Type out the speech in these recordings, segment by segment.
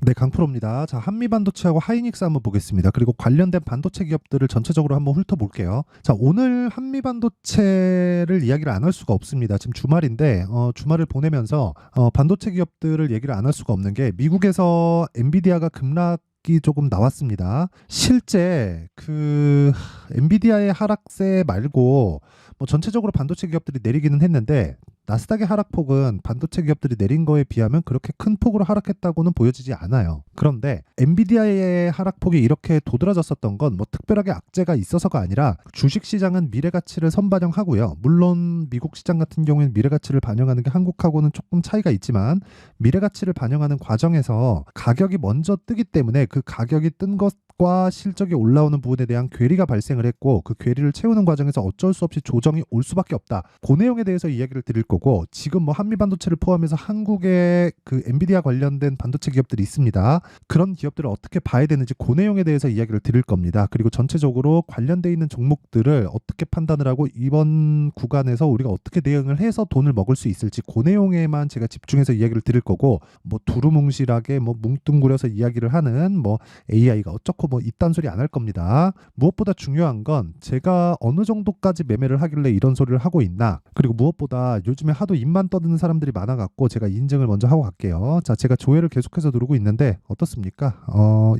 네, 강프로입니다. 자, 한미반도체하고 하이닉스 한번 보겠습니다. 그리고 관련된 반도체 기업들을 전체적으로 한번 훑어볼게요. 자, 오늘 한미반도체를 이야기를 안 할 수가 없습니다. 지금 주말인데 주말을 보내면서 반도체 기업들을 얘기를 안 할 수가 없는 게 미국에서 엔비디아가 급락이 조금 나왔습니다. 실제 그 엔비디아의 하락세 말고 뭐 전체적으로 반도체 기업들이 내리기는 했는데 나스닥의 하락폭은 반도체 기업들이 내린 거에 비하면 그렇게 큰 폭으로 하락했다고는 보여지지 않아요. 그런데 엔비디아의 하락폭이 이렇게 도드라졌었던 건 뭐 특별하게 악재가 있어서가 아니라 주식시장은 미래가치를 선반영하고요. 물론 미국 시장 같은 경우에는 미래가치를 반영하는 게 한국하고는 조금 차이가 있지만 미래가치를 반영하는 과정에서 가격이 먼저 뜨기 때문에 그 가격이 뜬 것과 실적이 올라오는 부분에 대한 괴리가 발생을 했고 그 괴리를 채우는 과정에서 어쩔 수 없이 조정이 올 수밖에 없다. 그 내용에 대해서 이야기를 드릴 거고 지금 뭐 한미반도체를 포함해서 한국의 그 엔비디아 관련된 반도체 기업들이 있습니다. 그런 기업들을 어떻게 봐야 되는지 그 내용에 대해서 이야기를 드릴 겁니다. 그리고 전체적으로 관련돼 있는 종목들을 어떻게 판단을 하고 이번 구간에서 우리가 어떻게 대응을 해서 돈을 먹을 수 있을지 그 내용에만 제가 집중해서 이야기를 드릴 거고 뭐 두루뭉실하게 뭐 뭉뚱그려서 이야기를 하는 뭐 AI가 어쩌고 뭐 이딴 소리 안 할 겁니다. 무엇보다 중요한 건 제가 어느 정도까지 매매를 하길래 이런 소리를 하고 있나 그리고 무엇보다 요즘에 하도 입만 떠드는 사람들이 많아갖고 제가 인증을 먼저 하고 갈게요. 자, 제가 조회를 계속해서 누르고 있는데 어떻습니까?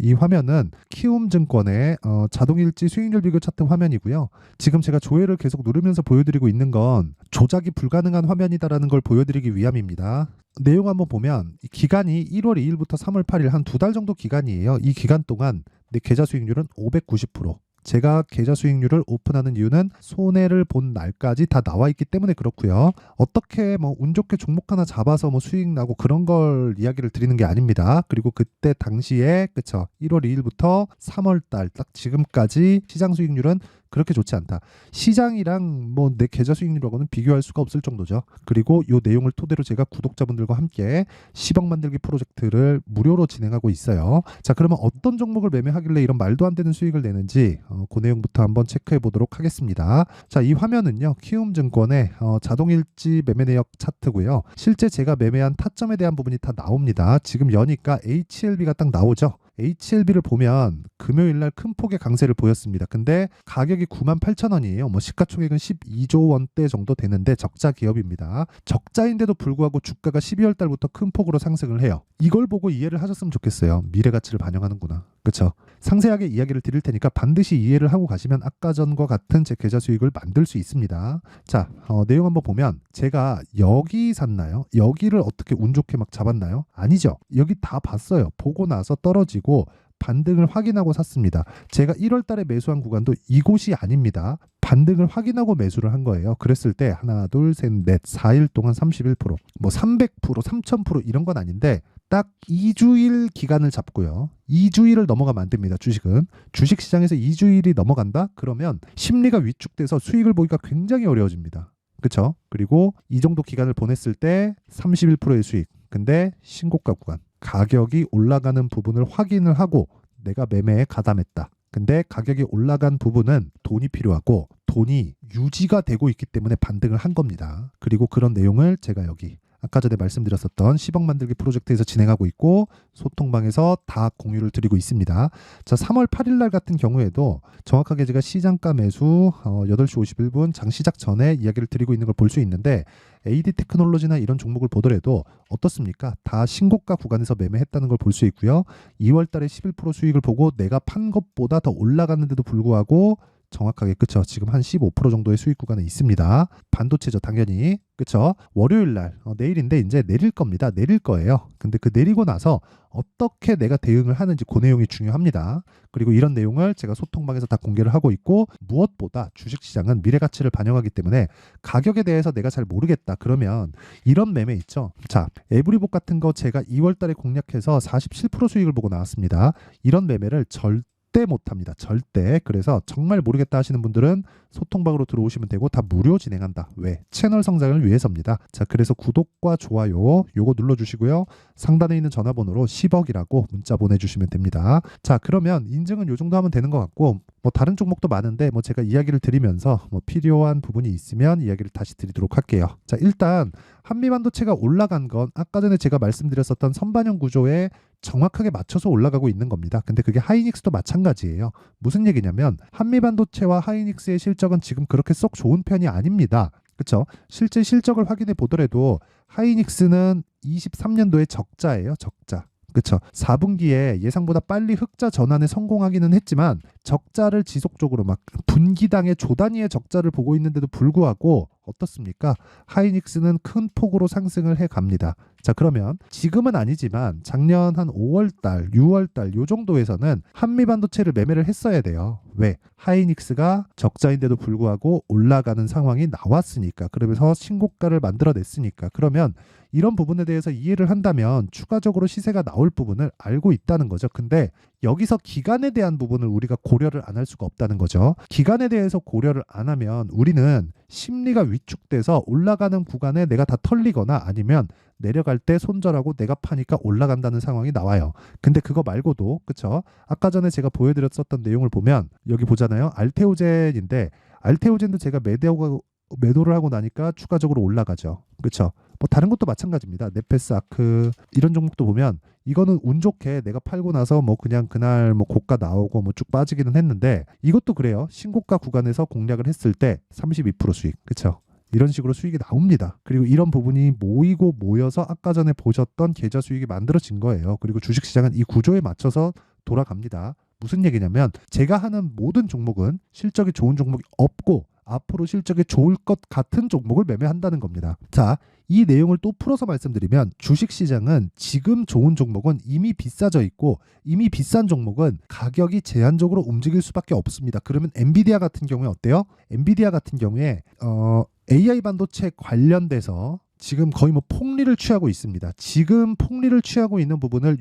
이 화면은 키움증권의 자동일지 수익률 비교 차트 화면이고요. 지금 제가 조회를 계속 누르면서 보여드리고 있는 건 조작이 불가능한 화면이다라는 걸 보여드리기 위함입니다. 내용 한번 보면 이 기간이 1월 2일부터 3월 8일 한 두 달 정도 기간이에요. 이 기간 동안 내 계좌 수익률은 590%. 제가 계좌 수익률을 오픈하는 이유는 손해를 본 날까지 다 나와 있기 때문에 그렇고요. 어떻게 뭐 운 좋게 종목 하나 잡아서 뭐 수익 나고 그런 걸 이야기를 드리는 게 아닙니다. 그리고 그때 당시에 그쵸 1월 2일부터 3월 달 딱 지금까지 시장 수익률은 그렇게 좋지 않다. 시장이랑 뭐 내 계좌 수익률하고는 비교할 수가 없을 정도죠. 그리고 이 내용을 토대로 제가 구독자분들과 함께 10억 만들기 프로젝트를 무료로 진행하고 있어요. 자, 그러면 어떤 종목을 매매하길래 이런 말도 안 되는 수익을 내는지 그 내용부터 한번 체크해 보도록 하겠습니다. 자, 이 화면은요. 키움증권의 자동일지 매매 내역 차트고요. 실제 제가 매매한 타점에 대한 부분이 다 나옵니다. 지금 여니까 HLB가 딱 나오죠. HLB를 보면 금요일 날 큰 폭의 강세를 보였습니다. 근데 가격이 98,000원이에요. 뭐 시가총액은 12조 원대 정도 되는데 적자 기업입니다. 적자인데도 불구하고 주가가 12월 달부터 큰 폭으로 상승을 해요. 이걸 보고 이해를 하셨으면 좋겠어요. 미래 가치를 반영하는구나. 그렇죠? 상세하게 이야기를 드릴 테니까 반드시 이해를 하고 가시면 아까 전과 같은 제 계좌 수익을 만들 수 있습니다. 자, 내용 한번 보면 제가 여기 샀나요? 여기를 어떻게 운 좋게 막 잡았나요? 아니죠. 여기 다 봤어요. 보고 나서 떨어지고 반등을 확인하고 샀습니다. 제가 1월 달에 매수한 구간도 이곳이 아닙니다. 반등을 확인하고 매수를 한 거예요. 그랬을 때 하나, 둘, 셋, 넷, 4일 동안 31%, 뭐 300%, 3000% 이런 건 아닌데 딱 2주일 기간을 잡고요. 2주일을 넘어가면 안 됩니다. 주식은. 주식시장에서 2주일이 넘어간다? 그러면 심리가 위축돼서 수익을 보기가 굉장히 어려워집니다. 그렇죠? 그리고 이 정도 기간을 보냈을 때 31%의 수익. 근데 신고가 구간. 가격이 올라가는 부분을 확인을 하고 내가 매매에 가담했다. 근데 가격이 올라간 부분은 돈이 필요하고 돈이 유지가 되고 있기 때문에 반등을 한 겁니다. 그리고 그런 내용을 제가 여기 아까 전에 말씀드렸었던 10억 만들기 프로젝트에서 진행하고 있고 소통방에서 다 공유를 드리고 있습니다. 자, 3월 8일 날 같은 경우에도 정확하게 제가 시장가 매수 8시 51분 장 시작 전에 이야기를 드리고 있는 걸 볼 수 있는데 AD 테크놀로지나 이런 종목을 보더라도 어떻습니까? 다 신고가 구간에서 매매했다는 걸 볼 수 있고요. 2월 달에 11% 수익을 보고 내가 판 것보다 더 올라갔는데도 불구하고 정확하게 그쵸 지금 한 15% 정도의 수익 구간에 있습니다. 반도체죠 당연히 그쵸 월요일 날 내일인데 이제 내릴 겁니다. 내릴 거예요. 근데 그 내리고 나서 어떻게 내가 대응을 하는지 그 내용이 중요합니다. 그리고 이런 내용을 제가 소통방에서 다 공개를 하고 있고 무엇보다 주식시장은 미래가치를 반영하기 때문에 가격에 대해서 내가 잘 모르겠다 그러면 이런 매매 있죠. 자, 에브리복 같은 거 제가 2월 달에 공략해서 47% 수익을 보고 나왔습니다. 이런 매매를 절대 못합니다. 절대. 그래서 정말 모르겠다 하시는 분들은 소통방으로 들어오시면 되고 다 무료 진행한다. 왜? 채널 성장을 위해서입니다. 자, 그래서 구독과 좋아요 요거 눌러주시고요. 상단에 있는 전화번호로 10억이라고 문자 보내주시면 됩니다. 자, 그러면 인증은 요 정도 하면 되는 것 같고 뭐 다른 종목도 많은데 뭐 제가 이야기를 드리면서 뭐 필요한 부분이 있으면 이야기를 다시 드리도록 할게요. 자, 일단 한미반도체가 올라간 건 아까 전에 제가 말씀드렸었던 선반영 구조의 정확하게 맞춰서 올라가고 있는 겁니다. 근데 그게 하이닉스도 마찬가지예요. 무슨 얘기냐면 한미반도체와 하이닉스의 실적은 지금 그렇게 썩 좋은 편이 아닙니다. 그렇죠? 실제 실적을 확인해 보더라도 하이닉스는 23년도에 적자예요. 적자. 그렇죠. 4분기에 예상보다 빨리 흑자 전환에 성공하기는 했지만 적자를 지속적으로 막 분기당의 조 단위의 적자를 보고 있는데도 불구하고 어떻습니까? 하이닉스는 큰 폭으로 상승을 해 갑니다. 자, 그러면 지금은 아니지만 작년 한 5월달, 6월달 요 정도에서는 한미반도체를 매매를 했어야 돼요. 왜? 하이닉스가 적자인데도 불구하고 올라가는 상황이 나왔으니까. 그러면서 신고가를 만들어냈으니까. 그러면 이런 부분에 대해서 이해를 한다면 추가적으로 시세가 나올 부분을 알고 있다는 거죠. 근데 여기서 기간에 대한 부분을 우리가 고려를 안 할 수가 없다는 거죠. 기간에 대해서 고려를 안 하면 우리는 심리가 위축돼서 올라가는 구간에 내가 다 털리거나 아니면 내려갈 때 손절하고 내가 파니까 올라간다는 상황이 나와요. 근데 그거 말고도 그쵸? 아까 전에 제가 보여드렸었던 내용을 보면 여기 보잖아요. 알테오젠인데 알테오젠도 제가 매도를 하고 나니까 추가적으로 올라가죠. 그쵸? 뭐 다른 것도 마찬가지입니다. 네페스 아크 이런 종목도 보면 이거는 운 좋게 내가 팔고 나서 뭐 그냥 그날 뭐 고가 나오고 뭐 쭉 빠지기는 했는데 이것도 그래요. 신고가 구간에서 공략을 했을 때 32% 수익. 그쵸? 이런 식으로 수익이 나옵니다. 그리고 이런 부분이 모이고 모여서 아까 전에 보셨던 계좌 수익이 만들어진 거예요. 그리고 주식시장은 이 구조에 맞춰서 돌아갑니다. 무슨 얘기냐면 제가 하는 모든 종목은 실적이 좋은 종목이 없고 앞으로 실적이 좋을 것 같은 종목을 매매한다는 겁니다. 자, 이 내용을 또 풀어서 말씀드리면 주식시장은 지금 좋은 종목은 이미 비싸져 있고 이미 비싼 종목은 가격이 제한적으로 움직일 수밖에 없습니다. 그러면 엔비디아 같은 경우에 어때요? 엔비디아 같은 경우에 AI 반도체 관련돼서 지금 거의 뭐 폭리를 취하고 있습니다. 지금 폭리를 취하고 있는 부분을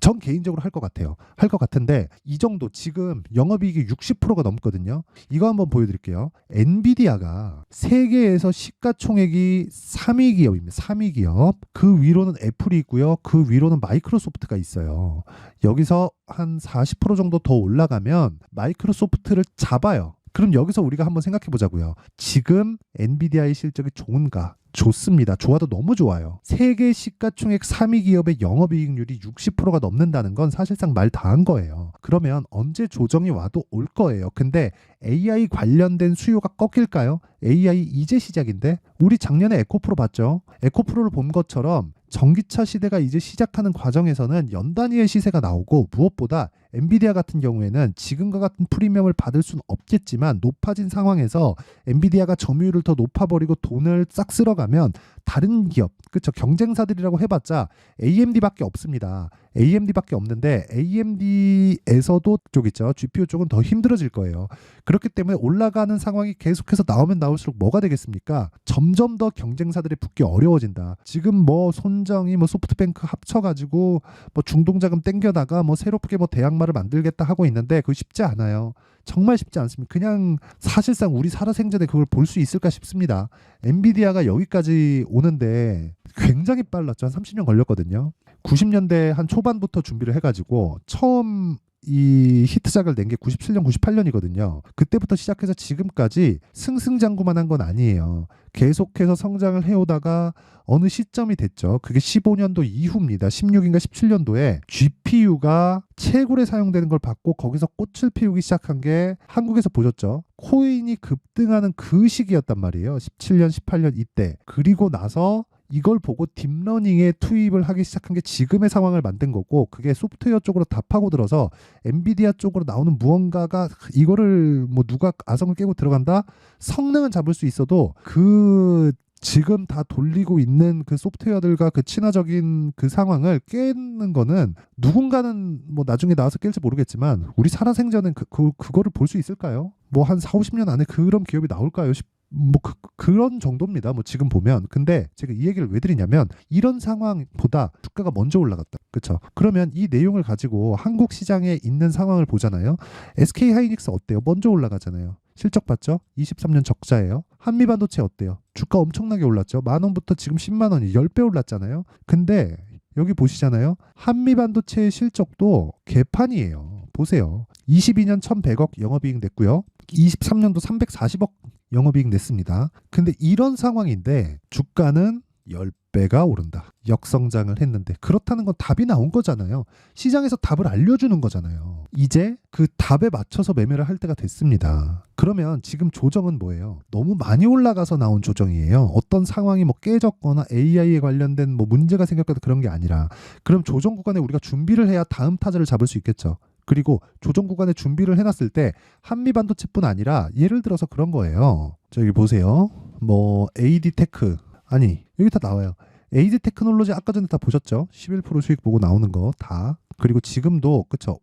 전 개인적으로 할 것 같아요. 할 것 같은데 이 정도 지금 영업이익이 60%가 넘거든요. 이거 한번 보여드릴게요. 엔비디아가 세계에서 시가총액이 3위 기업입니다. 3위 기업. 그 위로는 애플이 있고요. 그 위로는 마이크로소프트가 있어요. 여기서 한 40% 정도 더 올라가면 마이크로소프트를 잡아요. 그럼 여기서 우리가 한번 생각해 보자고요. 지금 엔비디아의 실적이 좋은가? 좋습니다. 좋아도 너무 좋아요. 세계 시가총액 3위 기업의 영업이익률이 60%가 넘는다는 건 사실상 말 다 한 거예요. 그러면 언제 조정이 와도 올 거예요. 근데 AI 관련된 수요가 꺾일까요? AI 이제 시작인데 우리 작년에 에코프로 봤죠? 에코프로를 본 것처럼 전기차 시대가 이제 시작하는 과정에서는 연 단위의 시세가 나오고 무엇보다 엔비디아 같은 경우에는 지금과 같은 프리미엄을 받을 수는 없겠지만 높아진 상황에서 엔비디아가 점유율을 더 높아버리고 돈을 싹 쓸어가면 다른 기업, 그쵸? 경쟁사들이라고 해봤자 AMD밖에 없습니다. AMD밖에 없는데 AMD에서도 쪽 있죠. GPU 쪽은 더 힘들어질 거예요. 그렇기 때문에 올라가는 상황이 계속해서 나오면 나올수록 뭐가 되겠습니까? 점점 더 경쟁사들이 붙기 어려워진다. 지금 뭐 손정이 뭐 소프트뱅크 합쳐가지고 뭐 중동자금 땡겨다가 뭐 새롭게 뭐 대항마를 만들겠다 하고 있는데 그거 쉽지 않아요. 정말 쉽지 않습니다. 그냥 사실상 우리 살아생전에 그걸 볼 수 있을까 싶습니다. 엔비디아가 여기까지 오는데 굉장히 빨랐죠. 한 30년 걸렸거든요. 90년대 한 초반부터 준비를 해가지고 처음 이 히트작을 낸 게 97년, 98년이거든요. 그때부터 시작해서 지금까지 승승장구만 한 건 아니에요. 계속해서 성장을 해오다가 어느 시점이 됐죠. 그게 15년도 이후입니다. 16인가 17년도에 GPU가 채굴에 사용되는 걸 받고 거기서 꽃을 피우기 시작한 게 한국에서 보셨죠. 코인이 급등하는 그 시기였단 말이에요. 17년, 18년 이때. 그리고 나서 이걸 보고 딥러닝에 투입을 하기 시작한 게 지금의 상황을 만든 거고 그게 소프트웨어 쪽으로 다 파고들어서 엔비디아 쪽으로 나오는 무언가가 이거를 뭐 누가 아성을 깨고 들어간다? 성능은 잡을 수 있어도 그 지금 다 돌리고 있는 그 소프트웨어들과 그 친화적인 그 상황을 깨는 거는 누군가는 뭐 나중에 나와서 깰지 모르겠지만 우리 살아생전엔 그거를 볼 수 있을까요? 뭐 한 4, 50년 안에 그런 기업이 나올까요? 뭐 그런 정도입니다. 뭐 지금 보면. 근데 제가 이 얘기를 왜 드리냐면 이런 상황보다 주가가 먼저 올라갔다. 그렇죠? 그러면 이 내용을 가지고 한국 시장에 있는 상황을 보잖아요. SK 하이닉스 어때요? 먼저 올라가잖아요. 실적 봤죠? 23년 적자예요. 한미반도체 어때요? 주가 엄청나게 올랐죠. 10,000원부터 지금 10만 원이 10배 올랐잖아요. 근데 여기 보시잖아요. 한미반도체의 실적도 개판이에요. 보세요. 22년 1,100억 영업이익 냈고요. 23년도 340억 영업이익 냈습니다. 근데 이런 상황인데 주가는 10배가 오른다. 역성장을 했는데 그렇다는 건 답이 나온 거잖아요. 시장에서 답을 알려주는 거잖아요. 이제 그 답에 맞춰서 매매를 할 때가 됐습니다. 그러면 지금 조정은 뭐예요? 너무 많이 올라가서 나온 조정이에요. 어떤 상황이 뭐 깨졌거나 AI에 관련된 뭐 문제가 생겼거나 그런 게 아니라, 그럼 조정 구간에 우리가 준비를 해야 다음 타자를 잡을 수 있겠죠. 그리고 조정 구간에 준비를 해놨을 때 한미반도체뿐 아니라 예를 들어서 그런 거예요. 저기 보세요. 뭐 AD테크, 아니 여기 다 나와요. AD테크놀로지 아까 전에 다 보셨죠? 11% 수익 보고 나오는 거 다. 그리고 지금도 그쵸,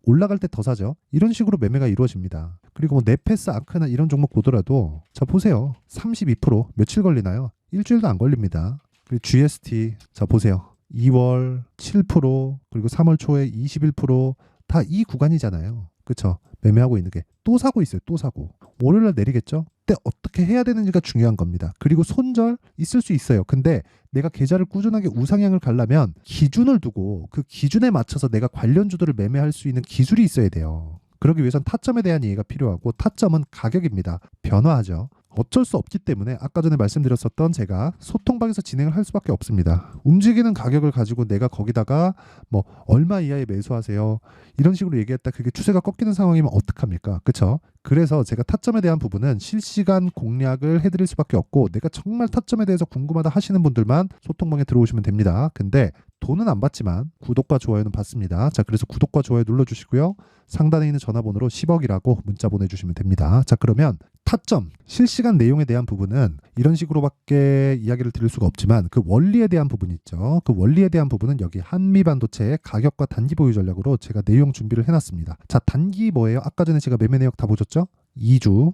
올라갈 때 더 사죠. 이런 식으로 매매가 이루어집니다. 그리고 뭐 네페스 아크나 이런 종목 보더라도 자 보세요. 32% 며칠 걸리나요? 일주일도 안 걸립니다. 그리고 GST 자 보세요. 2월 7% 그리고 3월 초에 21% 다 이 구간이잖아요. 그쵸? 매매하고 있는 게 또 사고 있어요. 또 사고. 월요일날 내리겠죠? 그때 어떻게 해야 되는지가 중요한 겁니다. 그리고 손절 있을 수 있어요. 근데 내가 계좌를 꾸준하게 우상향을 가려면 기준을 두고 그 기준에 맞춰서 내가 관련주들을 매매할 수 있는 기술이 있어야 돼요. 그러기 위해선 타점에 대한 이해가 필요하고, 타점은 가격입니다. 변화하죠. 어쩔 수 없기 때문에 아까 전에 말씀드렸었던 제가 소통방에서 진행을 할 수밖에 없습니다. 움직이는 가격을 가지고 내가 거기다가 뭐 얼마 이하에 매수하세요 이런 식으로 얘기했다 그게 추세가 꺾이는 상황이면 어떡합니까? 그쵸? 그래서 제가 타점에 대한 부분은 실시간 공략을 해드릴 수밖에 없고, 내가 정말 타점에 대해서 궁금하다 하시는 분들만 소통방에 들어오시면 됩니다. 근데 돈은 안 받지만 구독과 좋아요는 받습니다. 자, 그래서 구독과 좋아요 눌러주시고요. 상단에 있는 전화번호로 10억이라고 문자 보내주시면 됩니다. 자, 그러면 타점, 실시간 내용에 대한 부분은 이런 식으로밖에 이야기를 드릴 수가 없지만 그 원리에 대한 부분이 있죠. 그 원리에 대한 부분은 여기 한미반도체의 가격과 단기 보유 전략으로 제가 내용 준비를 해놨습니다. 자, 단기 뭐예요? 아까 전에 제가 매매 내역 다 보셨죠? 2주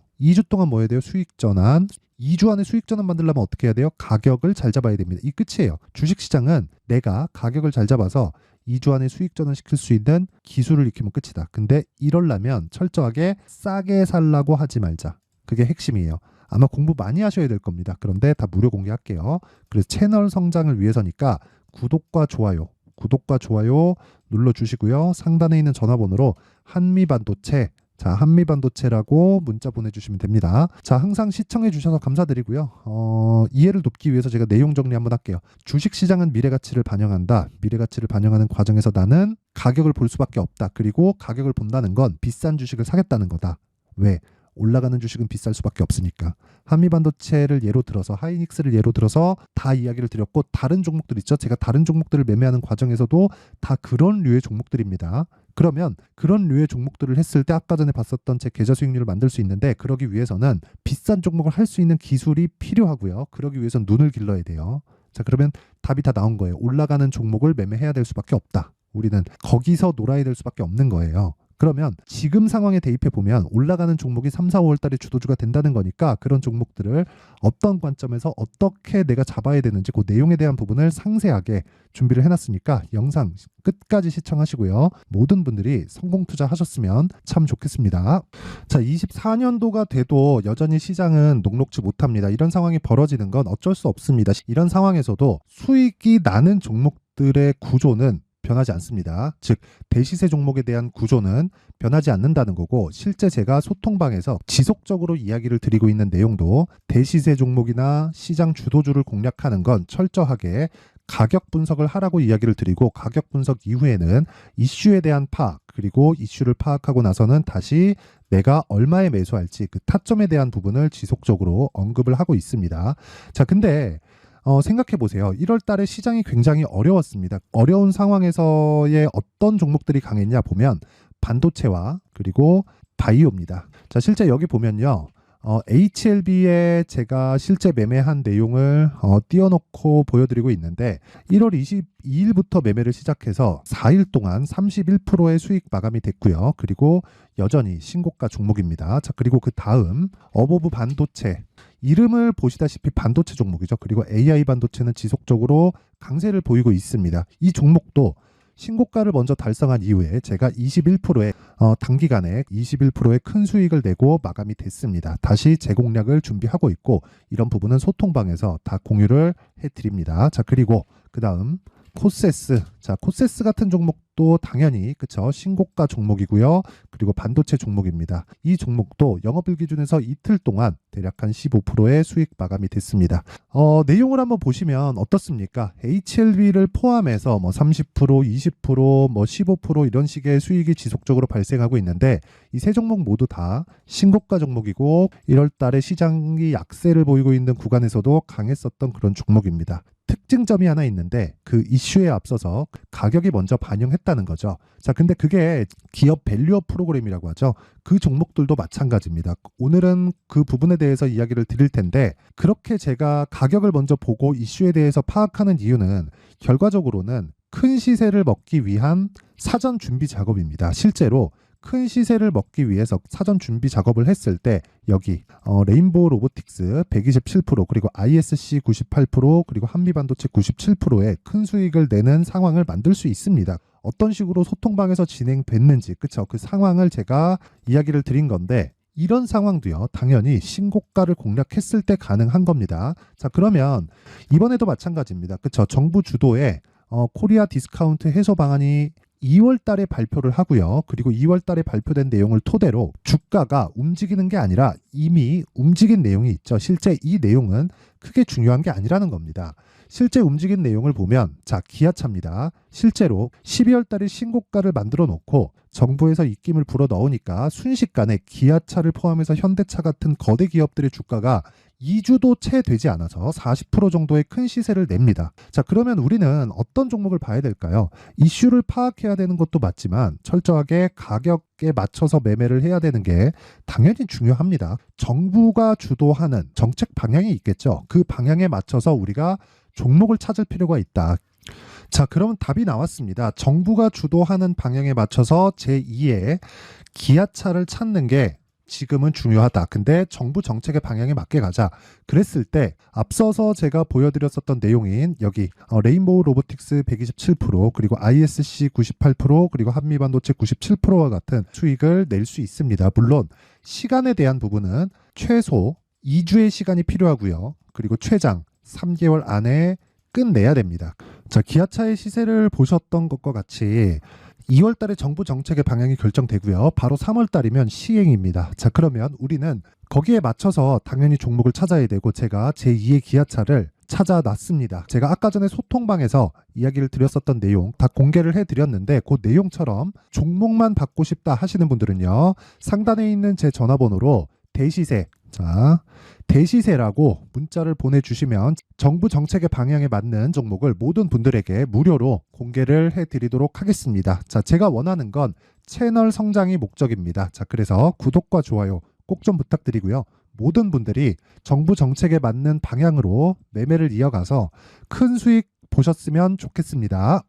동안 뭐 해야 돼요? 수익 전환. 2주 안에 수익 전환 만들려면 어떻게 해야 돼요? 가격을 잘 잡아야 됩니다. 이 끝이에요. 주식시장은 내가 가격을 잘 잡아서 2주 안에 수익 전환 시킬 수 있는 기술을 익히면 끝이다. 근데 이러려면 철저하게 싸게 살라고 하지 말자. 그게 핵심이에요. 아마 공부 많이 하셔야 될 겁니다. 그런데 다 무료 공개할게요. 그래서 채널 성장을 위해서니까 구독과 좋아요 눌러주시고요. 상단에 있는 전화번호로 한미반도체, 자, 한미반도체라고 문자 보내주시면 됩니다. 자, 항상 시청해 주셔서 감사드리고요. 이해를 돕기 위해서 제가 내용 정리 한번 할게요. 주식시장은 미래가치를 반영한다. 미래가치를 반영하는 과정에서 나는 가격을 볼 수밖에 없다. 그리고 가격을 본다는 건 비싼 주식을 사겠다는 거다. 왜? 올라가는 주식은 비쌀 수밖에 없으니까. 한미반도체를 예로 들어서, 하이닉스를 예로 들어서 다 이야기를 드렸고, 다른 종목들 있죠. 제가 다른 종목들을 매매하는 과정에서도 다 그런 류의 종목들입니다. 그러면 그런 류의 종목들을 했을 때 아까 전에 봤었던 제 계좌 수익률을 만들 수 있는데, 그러기 위해서는 비싼 종목을 할 수 있는 기술이 필요하고요. 그러기 위해서는 눈을 길러야 돼요. 자, 그러면 답이 다 나온 거예요. 올라가는 종목을 매매해야 될 수밖에 없다. 우리는 거기서 놀아야 될 수밖에 없는 거예요. 그러면 지금 상황에 대입해 보면 올라가는 종목이 3, 4, 5월 달에 주도주가 된다는 거니까 그런 종목들을 어떤 관점에서 어떻게 내가 잡아야 되는지 그 내용에 대한 부분을 상세하게 준비를 해놨으니까 영상 끝까지 시청하시고요. 모든 분들이 성공 투자하셨으면 참 좋겠습니다. 자, 24년도가 돼도 여전히 시장은 녹록지 못합니다. 이런 상황이 벌어지는 건 어쩔 수 없습니다. 이런 상황에서도 수익이 나는 종목들의 구조는 변하지 않습니다. 즉 대시세 종목에 대한 구조는 변하지 않는다는 거고, 실제 제가 소통방에서 지속적으로 이야기를 드리고 있는 내용도 대시세 종목이나 시장 주도주를 공략하는 건 철저하게 가격 분석을 하라고 이야기를 드리고, 가격 분석 이후에는 이슈에 대한 파악, 그리고 이슈를 파악하고 나서는 다시 내가 얼마에 매수할지 그 타점에 대한 부분을 지속적으로 언급을 하고 있습니다. 자, 근데 생각해 보세요. 1월 달에 시장이 굉장히 어려웠습니다. 어려운 상황에서의 어떤 종목들이 강했냐 보면 반도체와 그리고 바이오입니다. 자, 실제 여기 보면요. HLB에 제가 실제 매매한 내용을 띄워놓고 보여드리고 있는데, 1월 22일부터 매매를 시작해서 4일 동안 31%의 수익 마감이 됐고요. 그리고 여전히 신고가 종목입니다. 자, 그리고 그 다음 어보브 반도체, 이름을 보시다시피 반도체 종목이죠. 그리고 AI 반도체는 지속적으로 강세를 보이고 있습니다. 이 종목도 신고가를 먼저 달성한 이후에 제가 21%의 단기간에 21%의 큰 수익을 내고 마감이 됐습니다. 다시 재공략을 준비하고 있고, 이런 부분은 소통방에서 다 공유를 해드립니다. 자, 그리고 그 다음 코세스. 자, 코세스 같은 종목도 당연히 그쵸, 신고가 종목이고요. 그리고 반도체 종목입니다. 이 종목도 영업일 기준에서 이틀 동안 대략 한 15%의 수익 마감이 됐습니다. 내용을 한번 보시면 어떻습니까? HLB를 포함해서 뭐 30%, 20%, 뭐 15% 이런 식의 수익이 지속적으로 발생하고 있는데 이 세 종목 모두 다 신고가 종목이고 1월 달에 시장이 약세를 보이고 있는 구간에서도 강했었던 그런 종목입니다. 특징점이 하나 있는데 그 이슈에 앞서서 가격이 먼저 반영했다는 거죠. 자, 근데 그게 기업 밸류업 프로그램이라고 하죠. 그 종목들도 마찬가지입니다. 오늘은 그 부분에 대해서 이야기를 드릴 텐데 그렇게 제가 가격을 먼저 보고 이슈에 대해서 파악하는 이유는 결과적으로는 큰 시세를 먹기 위한 사전 준비 작업입니다. 실제로 큰 시세를 먹기 위해서 사전 준비 작업을 했을 때 여기 레인보우 로보틱스 127% 그리고 ISC 98% 그리고 한미반도체 97%의 큰 수익을 내는 상황을 만들 수 있습니다. 어떤 식으로 소통방에서 진행됐는지 그쵸? 그 상황을 제가 이야기를 드린 건데 이런 상황도요 당연히 신고가를 공략했을 때 가능한 겁니다. 자, 그러면 이번에도 마찬가지입니다. 그쵸? 정부 주도의 코리아 디스카운트 해소 방안이 2월 달에 발표를 하고요. 그리고 2월 달에 발표된 내용을 토대로 주가가 움직이는 게 아니라 이미 움직인 내용이 있죠. 실제 이 내용은 크게 중요한 게 아니라는 겁니다. 실제 움직인 내용을 보면 자, 기아차입니다. 실제로 12월 달에 신고가를 만들어 놓고 정부에서 입김을 불어 넣으니까 순식간에 기아차를 포함해서 현대차 같은 거대 기업들의 주가가 2주도 채 되지 않아서 40% 정도의 큰 시세를 냅니다. 자, 그러면 우리는 어떤 종목을 봐야 될까요? 이슈를 파악해야 되는 것도 맞지만 철저하게 가격에 맞춰서 매매를 해야 되는 게 당연히 중요합니다. 정부가 주도하는 정책 방향이 있겠죠. 그 방향에 맞춰서 우리가 종목을 찾을 필요가 있다. 자, 그러면 답이 나왔습니다. 정부가 주도하는 방향에 맞춰서 제2의 기아차를 찾는 게 지금은 중요하다. 근데 정부 정책의 방향에 맞게 가자. 그랬을 때 앞서서 제가 보여드렸었던 내용인 여기 레인보우 로보틱스 127% 그리고 ISC 98% 그리고 한미반도체 97%와 같은 수익을 낼 수 있습니다. 물론 시간에 대한 부분은 최소 2주의 시간이 필요하고요. 그리고 최장 3개월 안에 끝내야 됩니다. 자, 기아차의 시세를 보셨던 것과 같이 2월 달에 정부 정책의 방향이 결정되고요. 바로 3월 달이면 시행입니다. 자, 그러면 우리는 거기에 맞춰서 당연히 종목을 찾아야 되고 제가 제2의 기아차를 찾아놨습니다. 제가 아까 전에 소통방에서 이야기를 드렸었던 내용 다 공개를 해드렸는데 그 내용처럼 종목만 받고 싶다 하시는 분들은요. 상단에 있는 제 전화번호로 대시세, 자, 대시세라고 문자를 보내주시면 정부 정책의 방향에 맞는 종목을 모든 분들에게 무료로 공개를 해드리도록 하겠습니다. 자, 제가 원하는 건 채널 성장이 목적입니다. 자, 그래서 구독과 좋아요 꼭 좀 부탁드리고요. 모든 분들이 정부 정책에 맞는 방향으로 매매를 이어가서 큰 수익 보셨으면 좋겠습니다.